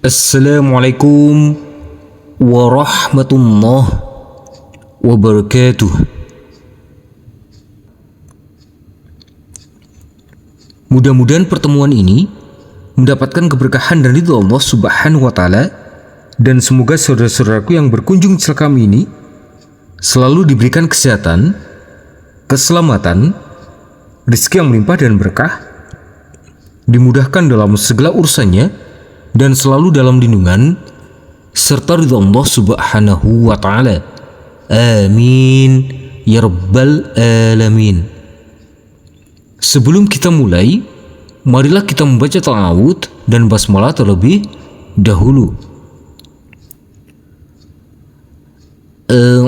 Assalamualaikum warahmatullahi wabarakatuh. Mudah-mudahan pertemuan ini mendapatkan keberkahan dari Allah Subhanahu wa Ta'ala, dan semoga saudara-saudaraku yang berkunjung di channel kami ini selalu diberikan kesehatan, keselamatan, rezeki yang melimpah dan berkah, dimudahkan dalam segala urusannya, dan selalu dalam lindungan serta ridha Allah Subhanahu wa Ta'ala. Amin ya rabbal alamin. Sebelum kita mulai, marilah kita membaca ta'awudz dan basmalah terlebih dahulu.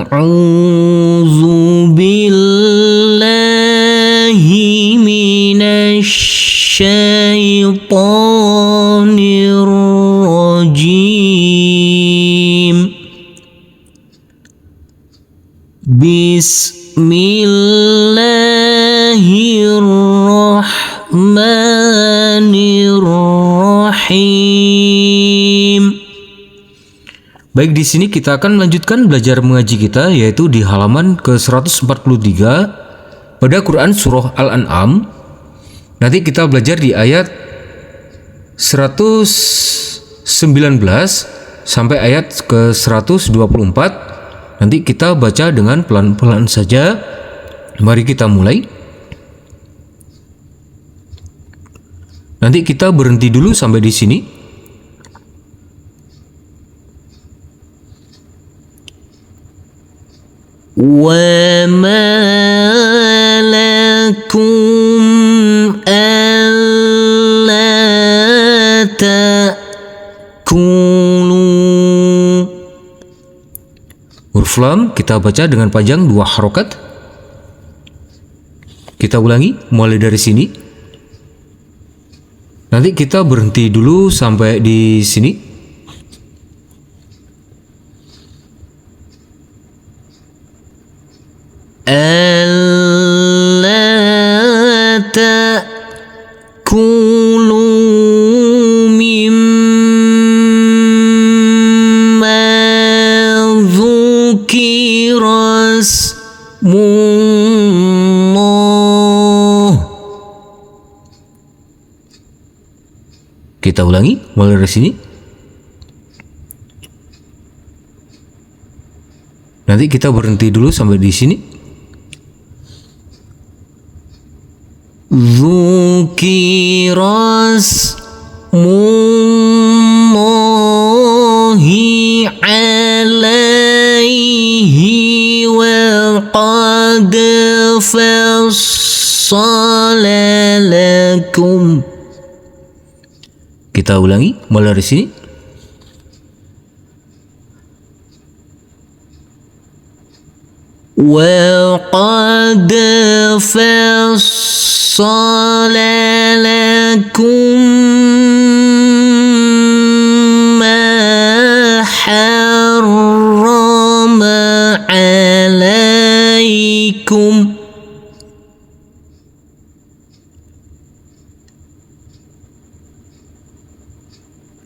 A'udzu billahi minasy syaitonir rajim. Bismillahirrahmanirrahim. Baik, di sini kita akan melanjutkan belajar mengaji kita, yaitu di halaman ke-143 pada Quran surah Al-An'am. Nanti kita belajar di ayat 119 sampai ayat ke-124. Nanti kita baca dengan pelan-pelan saja. Mari kita mulai. Nanti kita berhenti dulu sampai di sini. Wa ma lakum alla ta'kulu. Huruf lam kita baca dengan panjang 2 harokat. Kita ulangi mulai dari sini. Nanti kita berhenti dulu sampai di sini. Alla ta'kulu mimma dzukira ismullah. Kita ulangi mulai dari sini. Nanti kita berhenti dulu sampai di sini. Dzukira ismullahi alaihi wa qad fassala lakum. Kita ulangi mulai dari sini. Wa qad fassala lakum ma harrama alaikum.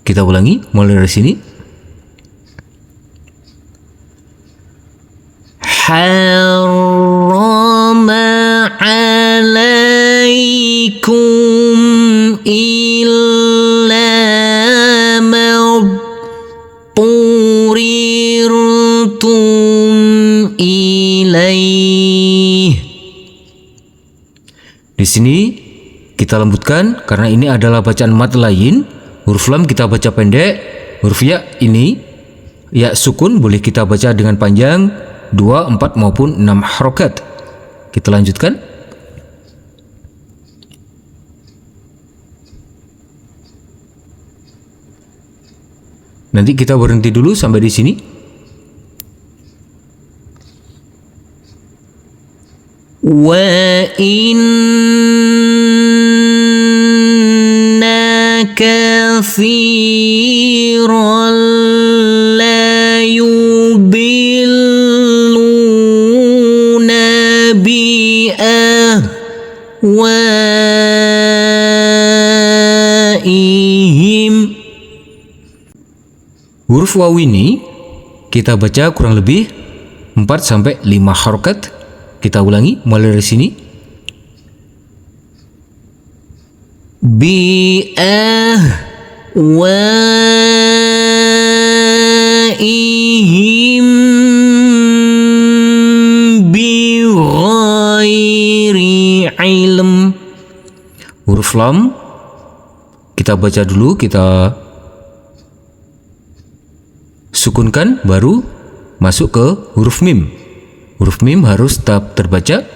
Kita ulangi mulai dari sini. Harrama alaikum illa ma turirtum ilaih. Di sini kita lembutkan karena ini adalah bacaan mad lain. Huruf lam kita baca pendek. Huruf ya ini ya sukun boleh kita baca dengan panjang 2, 4 maupun 6 harokat. Kita lanjutkan. Nanti kita berhenti dulu sampai di sini. Wa inna kathiran la yudilluna bi ahwaihim. Huruf waw ini kita baca kurang lebih 4-5 harokat. Kita ulangi mulai dari sini. Bi'ahwaihim bighairi ilm. Huruf lam kita baca dulu, kita sukunkan baru masuk ke huruf mim. Huruf mim harus tetap terbaca.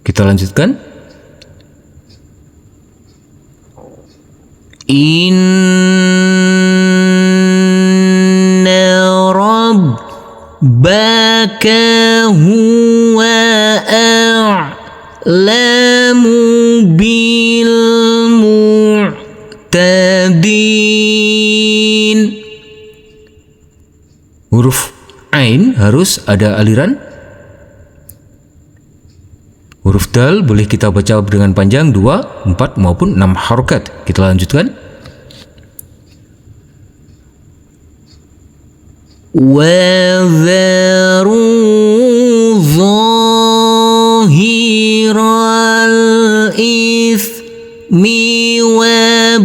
Kita lanjutkan. Inna rabbaka huwa a'lamu bil mu'tadin. Huruf ain harus ada aliran. Huruf dal boleh kita baca dengan panjang 2, 4 maupun 6 harokat. Kita lanjutkan. Wa dharu zahiral ithmi wa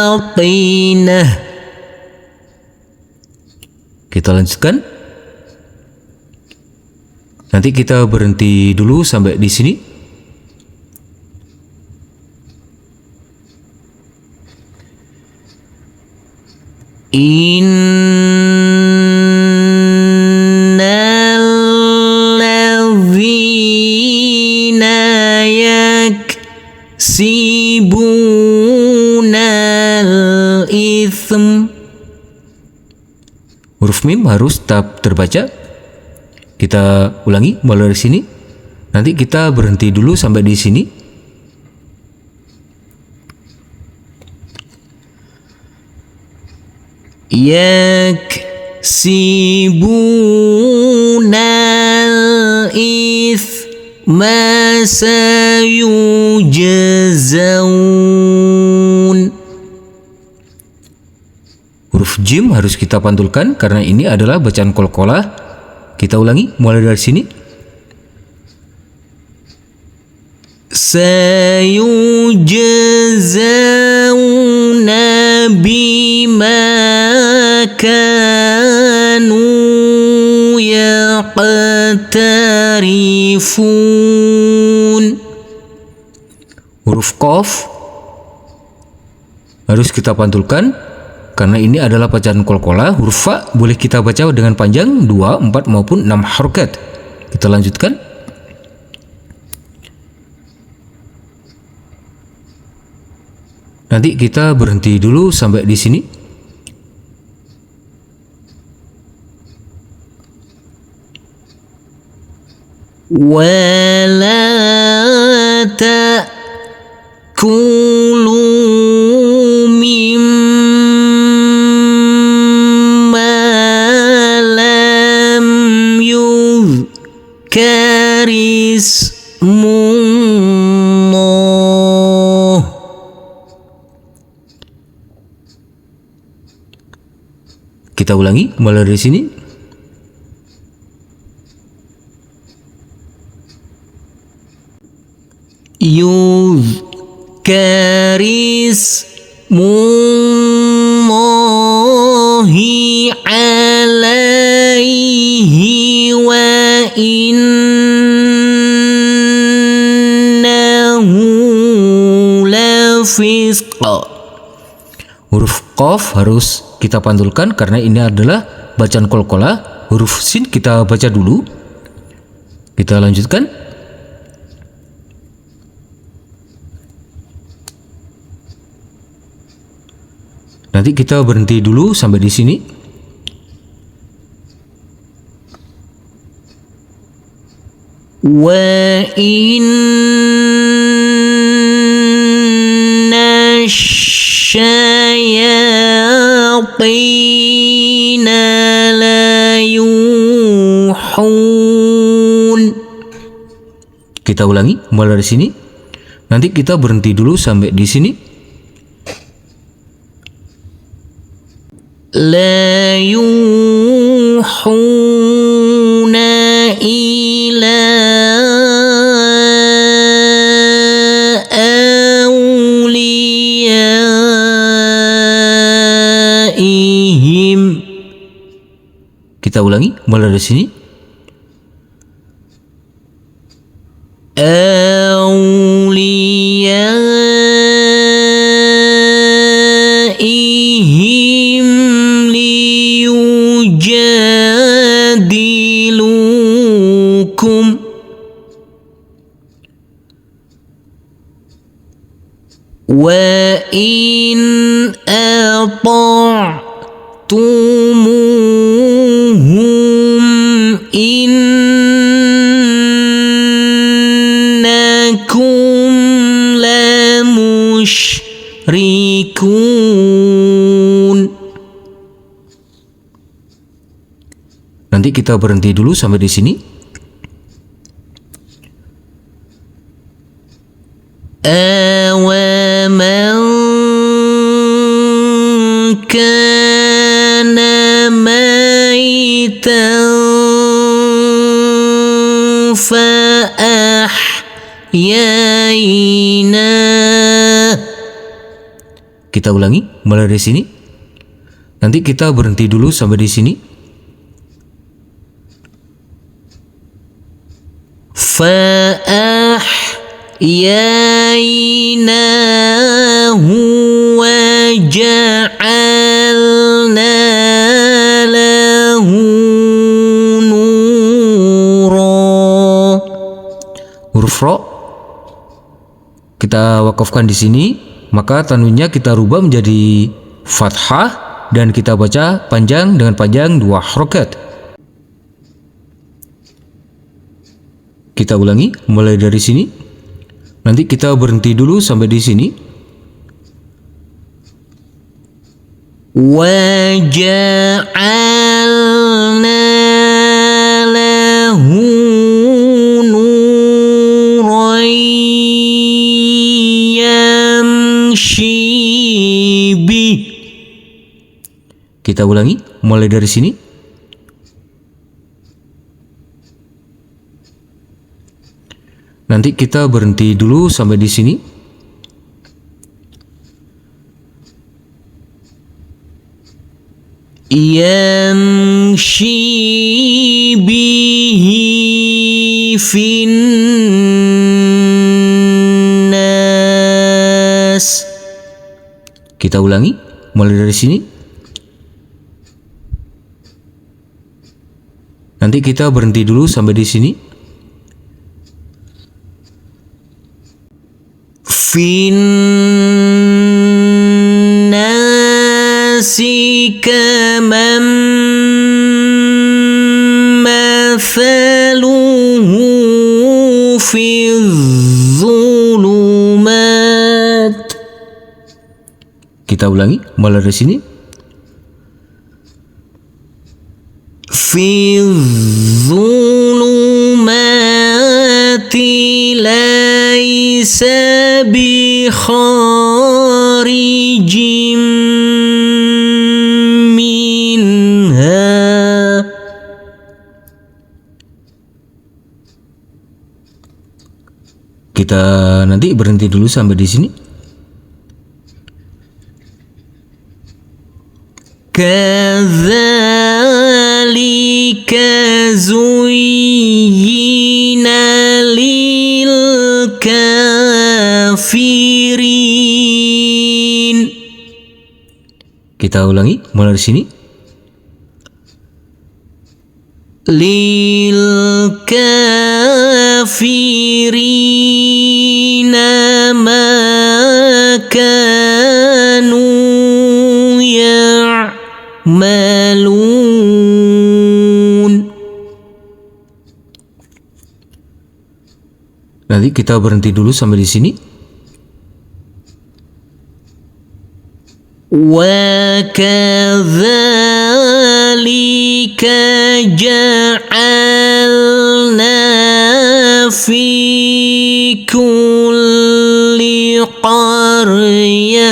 batinah. Kita lanjutkan. Nanti kita berhenti dulu sampai di sini. Innal ladzina yaksibunal itsm. Huruf mim harus tetap terbaca. Kita ulangi mulai dari sini. Nanti kita berhenti dulu sampai di sini. Yaksibunal itsma sayujzaun. Huruf jim harus kita pantulkan karena ini adalah bacaan qalqalah. Kita ulangi mulai dari sini. Sayujzauna bima kanu yaqtarifun. Huruf qaf harus kita pantulkan karena ini adalah bacaan qalqalah. Huruf fa boleh kita baca dengan panjang 2, 4 maupun 6 harokat. Kita lanjutkan. Nanti kita berhenti dulu sampai di sini. Wala ta'kulu karismullah. Kita ulangi mulai dari sini. Yuzkarismullahi alaihi wa innahu lafisqa. Huruf qaf harus kita pantulkan karena ini adalah bacaan qalqalah. Huruf sin kita baca dulu. Kita lanjutkan. Nanti kita berhenti dulu sampai di sini. Wa inna syayatina la yuhun. Kita ulangi mulai dari sini. Nanti kita berhenti dulu sampai di sini. لا يوحون إلى أوليائهم. Kita ulangi mulai dari sini. أوليائهم ليجادلوكم وإن أطعتموهم إنكم لمشركون. Nanti kita berhenti dulu sampai di sini. أَوَمَنْ كَانَ مَيْتًا فَأَحْيَيْنَاهُ. Kita ulangi mulai dari sini. Nanti kita berhenti dulu sampai di sini. فَأَحْيَيْنَاهُ وَجَعَلْنَا لَهُ نُورًا. Huruf ro kita wakafkan di sini, maka tanwinnya kita rubah menjadi fathah dan kita baca panjang dengan panjang 2 harokat. Kita ulangi mulai dari sini. Nanti kita berhenti dulu sampai di sini. وَجَعَلْنَا لَهُ نُورًا يَمْشِي بِهِ. Kita ulangi mulai dari sini. Nanti kita berhenti dulu sampai di sini. يَمْشِي بِهِ فِي النَّاسِ. Kita ulangi mulai dari sini. Nanti kita berhenti dulu sampai di sini. في الناس كمن مثله في الظلمات. Kita ulangi mulai dari sini. في الظلمات ليس بخارج منها. Kita nanti berhenti dulu sampai di sini. كذلك زين للكافرين. Kita ulangi mulai dari sini. للكافرين ما كانوا يعملون. Nanti kita berhenti dulu sampai di sini. وكذلك جعلنا في كل قرية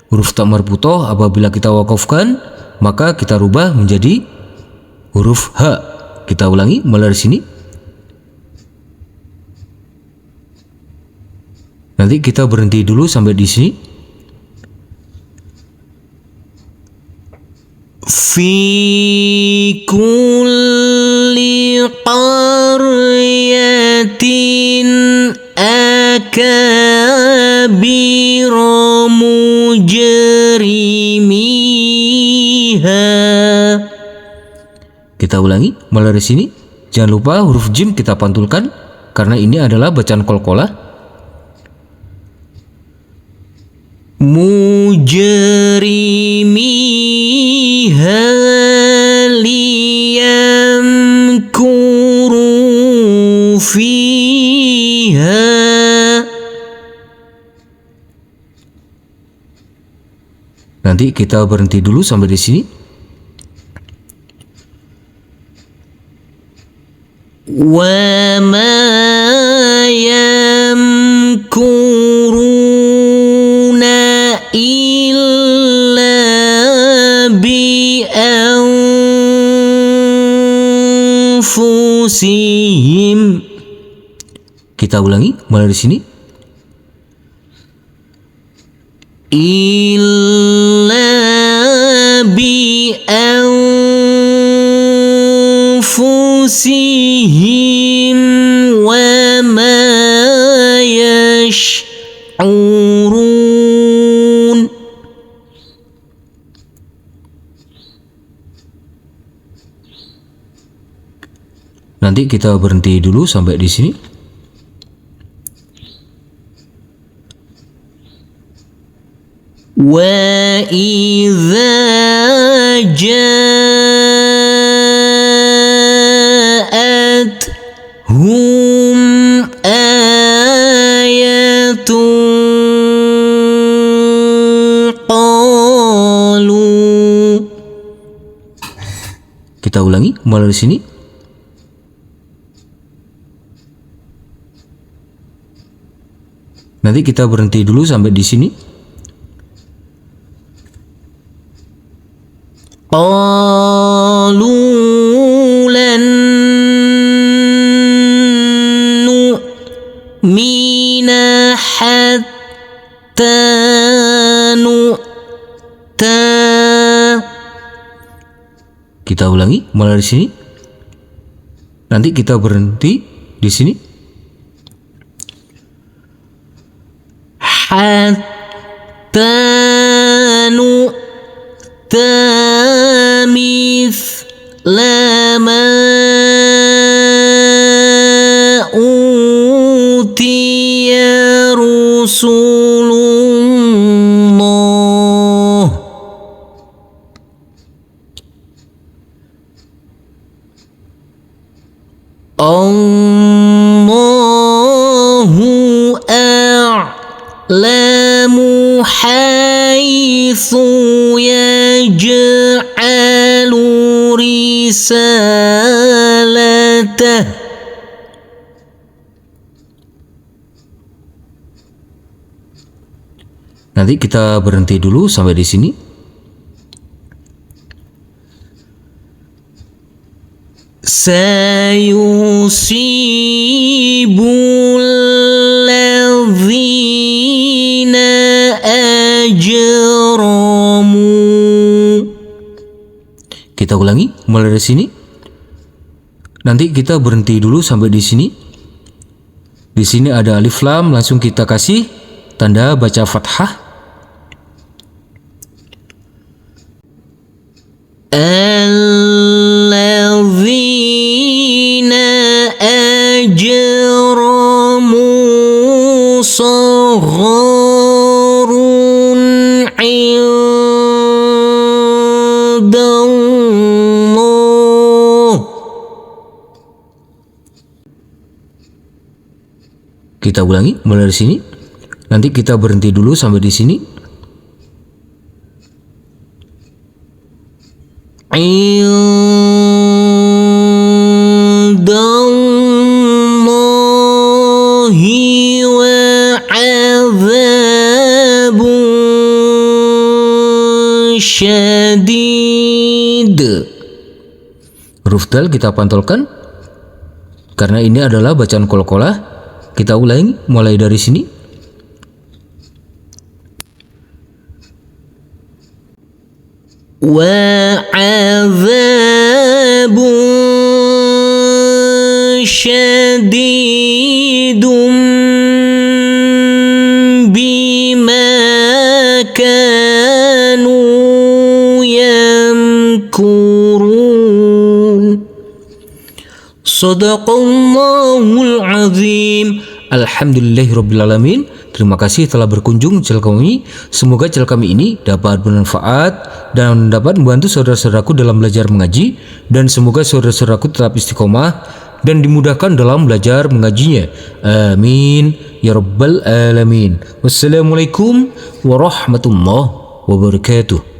Huruf ta marbutoh apabila kita wakafkan, maka kita rubah menjadi huruf H. Kita ulangi mulai dari sini. Nanti kita berhenti dulu sampai di sini. Fi kulli qaryatin akabira mujrimiha. Kita ulangi mulai dari sini. Jangan lupa huruf jim kita pantulkan karena ini adalah bacaan qalqalah. Mujrimiha liyamkuru fiha. Nanti kita berhenti dulu sampai di sini. Wa ma yamkuruna illa bi anfusihim. Kita ulangi mulai dari sini. Illa bi anfusihim wa ma yash'urun. Nanti kita berhenti dulu sampai di sini. Wa idza ja'at hum ayatun qalu. Kita ulangi mulai dari sini. Nanti kita berhenti dulu sampai di sini. Qalu lan nu'mina hatta nu'ta. Kita ulangi mulai dari sini. Nanti kita berhenti di sini. Hatta nu'ta mithla ma utiya rusulullah. Allahu a'lamu haitsu yaj'alu risalatah. Nanti kita berhenti dulu sampai di sini. Sayusibul ladzina ajramu. Kita ulangi mulai dari sini. Nanti kita berhenti dulu sampai di sini. Di sini ada alif lam, langsung kita kasih tanda baca fathah. Alladzina ajramu sagharun indallah. Kita ulangi mulai dari sini. Nanti kita berhenti dulu sampai di sini. Indallahi wa 'adzabun syadid. Huruf dal kita pantulkan karena ini adalah bacaan qalqalah. Kita ulangi mulai dari sini. Wa azabun syadidun bima kanu yamkurun. Sadaqallahul azim. Alhamdulillahirrabbilalamin. Terima kasih telah berkunjung channel kami. Semoga channel kami ini dapat bermanfaat dan dapat membantu saudara-saudaraku dalam belajar mengaji. Dan semoga saudara-saudaraku tetap istiqomah dan dimudahkan dalam belajar mengajinya. Amin ya rabbal alamin. Wassalamualaikum warahmatullahi wabarakatuh.